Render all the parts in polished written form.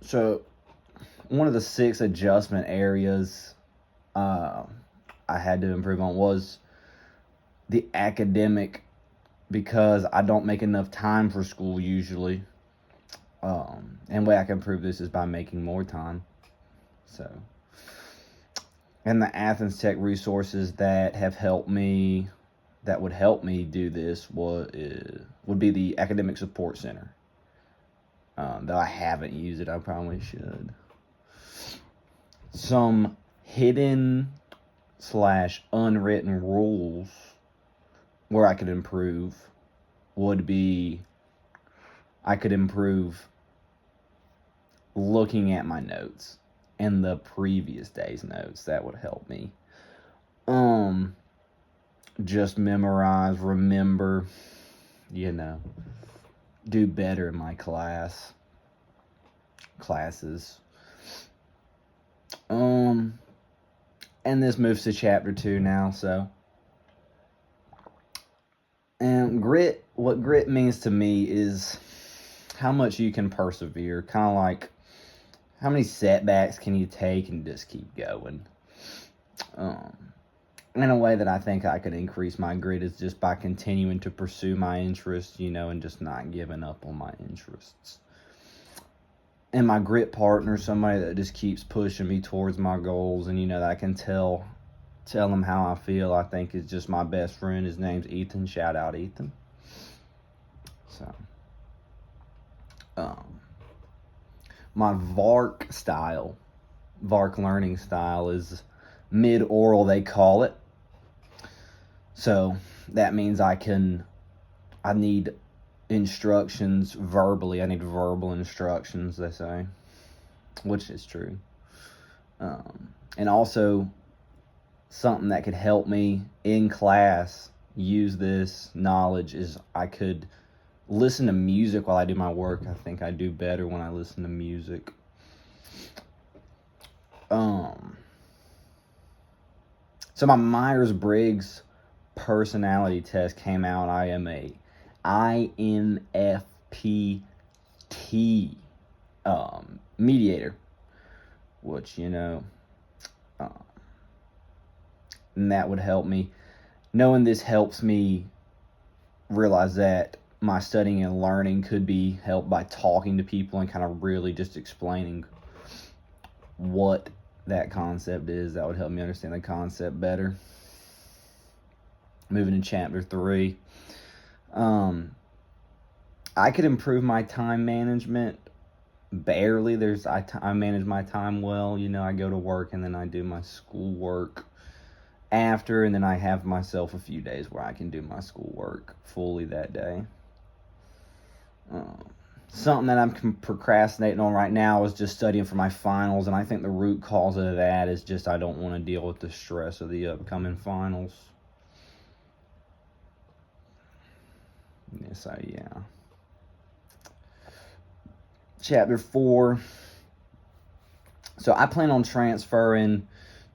So one of the 6 adjustment areas I had to improve on was the academic, because I don't make enough time for school usually. And the way I can improve this is by making more time. So, and the Athens Tech resources that have helped me, that would help me do this, would be the Academic Support Center. Though I haven't used it, I probably should. Some hidden / unwritten rules where I could improve would be, I could improve looking at my notes and the previous day's notes. That would help me. Just memorize, remember, do better in my classes. And this moves to chapter 2 now, so. And what grit means to me is how much you can persevere, kind of like how many setbacks can you take and just keep going. In a way that I think I could increase my grit is just by continuing to pursue my interests, and just not giving up on my interests. And my grit partner, somebody that just keeps pushing me towards my goals, and that I can tell him how I feel, I think is just my best friend. His name's Ethan. Shout out, Ethan. So, my VARC learning style is mid-oral, they call it. So that means I need instructions verbally. I need verbal instructions, they say, which is true. And also something that could help me in class use this knowledge is I could listen to music while I do my work. I think I do better when I listen to music. So my Myers-Briggs personality test came out. I am a INFPT mediator, which, and that would help me. Knowing this helps me realize that my studying and learning could be helped by talking to people and kind of really just explaining what that concept is. That would help me understand the concept better. Moving to chapter 3. I could improve my time management barely. I manage my time well. I go to work and then I do my schoolwork after, and then I have myself a few days where I can do my schoolwork fully that day. Something that I'm procrastinating on right now is just studying for my finals, and I think the root cause of that is just I don't want to deal with the stress of the upcoming finals. So, yeah. Chapter 4. So I plan on transferring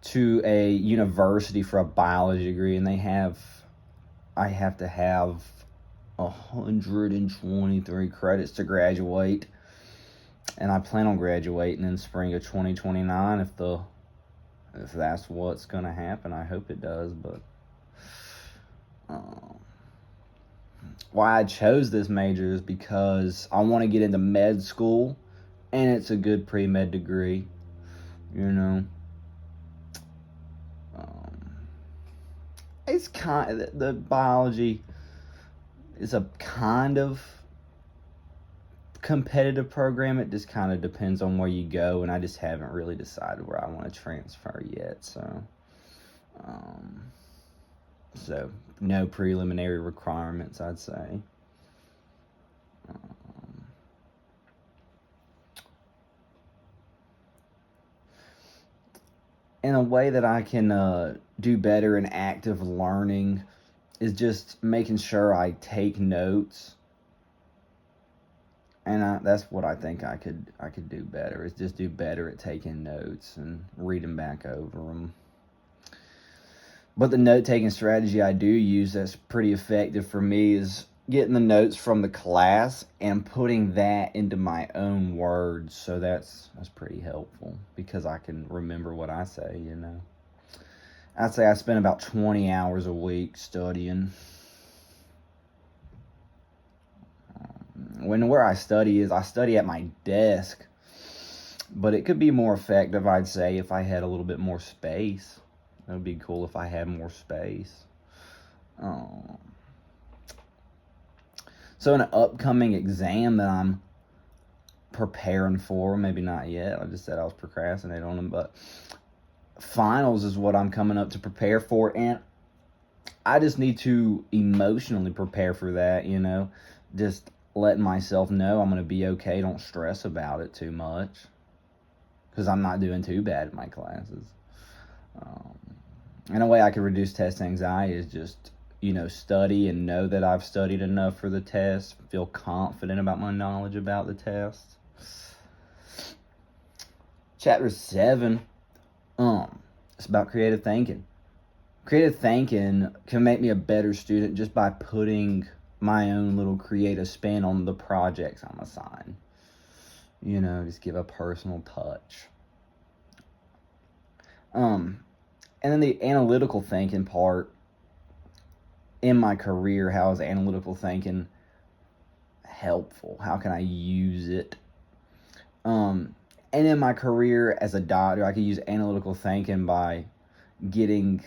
to a university for a biology degree, and I have to have 123 credits to graduate, and I plan on graduating in spring of 2029 if that's what's going to happen. I hope it does. But why I chose this major is because I want to get into med school, and it's a good pre-med degree, It's the biology is a kind of competitive program. It just kind of depends on where you go, and I just haven't really decided where I want to transfer yet. So no preliminary requirements, I'd say. In a way that I can do better in active learning is just making sure I take notes, and that's what I think I could do better, is just do better at taking notes and reading back over them. But the note-taking strategy I do use that's pretty effective for me is getting the notes from the class and putting that into my own words. So that's pretty helpful because I can remember what I say, you know. I'd say I spend about 20 hours a week studying. Where I study is, I study at my desk, but it could be more effective, I'd say, if I had a little bit more space. It would be cool if I had more space. So an upcoming exam that I'm preparing for, maybe not yet, I just said I was procrastinating on them, but finals is what I'm coming up to prepare for, and I just need to emotionally prepare for that, you know, just letting myself know I'm going to be okay. Don't stress about it too much because I'm not doing too bad in my classes. And a way I can reduce test anxiety is just, you know, study and know that I've studied enough for the test, feel confident about my knowledge about the test. Chapter 7, it's about creative thinking. Creative thinking can make me a better student just by putting my own little creative spin on the projects I'm assigned. You know, just give a personal touch. And then the analytical thinking part in my career, how is analytical thinking helpful? How can I use it? And in my career as a doctor, I could use analytical thinking by getting...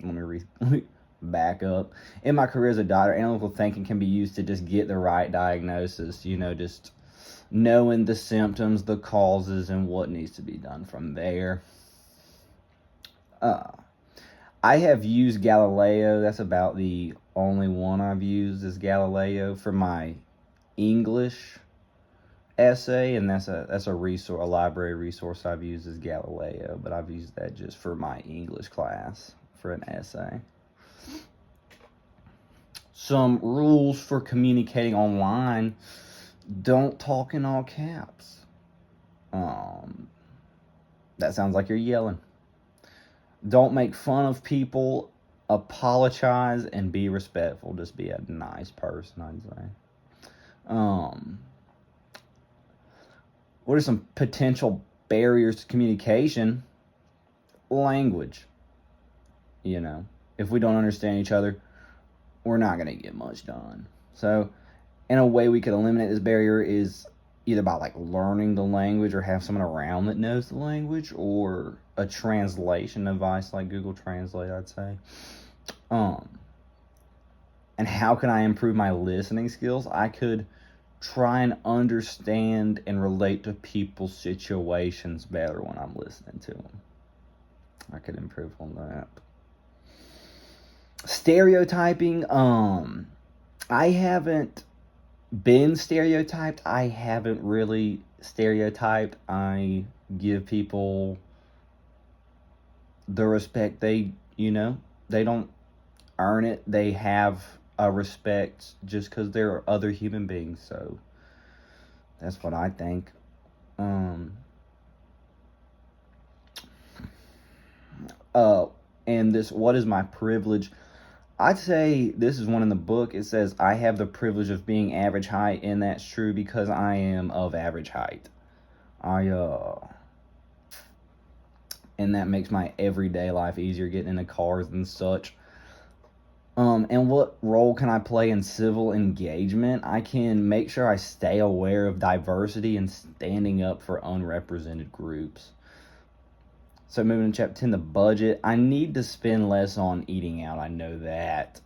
Let me back up. In my career as a doctor, analytical thinking can be used to just get the right diagnosis, you know, just knowing the symptoms, the causes, and what needs to be done from there. I have used Galileo. That's about the only one I've used is Galileo for my English essay, and that's a resource, a library resource I've used is Galileo, but I've used that just for my English class for an essay. Some rules for communicating online: don't talk in all caps. That sounds like you're yelling. Don't make fun of people. Apologize and be respectful. Just be a nice person, I'd say. What are some potential barriers to communication? Language. You know, if we don't understand each other, we're not going to get much done. So, in a way we could eliminate this barrier is either by like learning the language or have someone around that knows the language, or a translation device like Google Translate, I'd say. And how can I improve my listening skills? I could try and understand and relate to people's situations better when I'm listening to them. I could improve on that. Stereotyping, I haven't been stereotyped. I haven't really stereotyped. I give people the respect they don't earn it. They have a respect just because they're other human beings. So that's what I think. And this, what is my privilege? I'd say this is one in the book. It says, I have the privilege of being average height, and that's true because I am of average height. And that makes my everyday life easier, getting into cars and such. And what role can I play in civil engagement? I can make sure I stay aware of diversity and standing up for unrepresented groups. So moving to chapter 10, the budget. I need to spend less on eating out. I know that.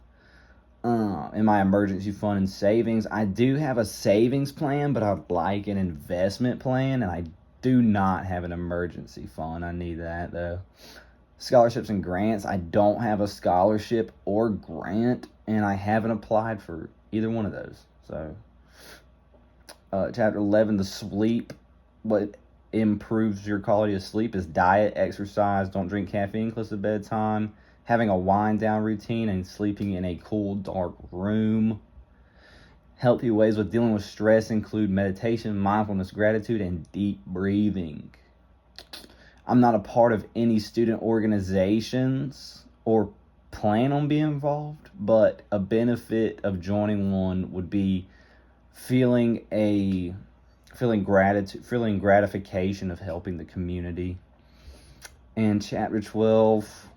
In my emergency fund and savings, I do have a savings plan, but I'd like an investment plan, and I do not have an emergency fund. I need that, though. Scholarships and grants. I don't have a scholarship or grant, and I haven't applied for either one of those. So, chapter 11, the sleep. What improves your quality of sleep is diet, exercise, don't drink caffeine close to bedtime, having a wind down routine, and sleeping in a cool, dark room. Healthy ways with dealing with stress include meditation, mindfulness, gratitude, and deep breathing. I'm not a part of any student organizations or plan on being involved, but a benefit of joining one would be feeling gratification of helping the community. And chapter 12,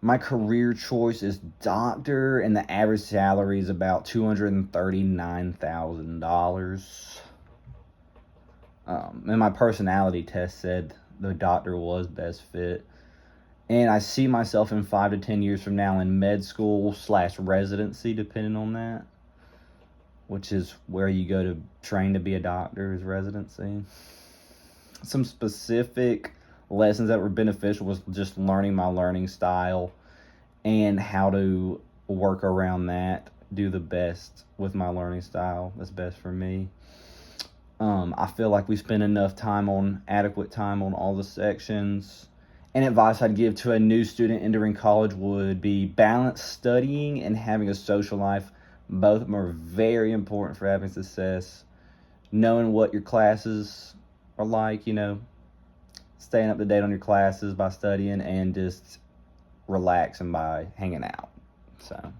my career choice is doctor, and the average salary is about $239,000. And my personality test said the doctor was best fit. And I see myself in 5 to 10 years from now in med school / residency, depending on that, which is where you go to train to be a doctor, is residency. Some specific lessons that were beneficial was just learning my learning style and how to work around that, do the best with my learning style that's best for me. I feel like we spend adequate time on all the sections. And advice I'd give to a new student entering college would be balance studying and having a social life. Both of them are very important for having success. Knowing what your classes are like, staying up to date on your classes by studying, and just relaxing by hanging out. So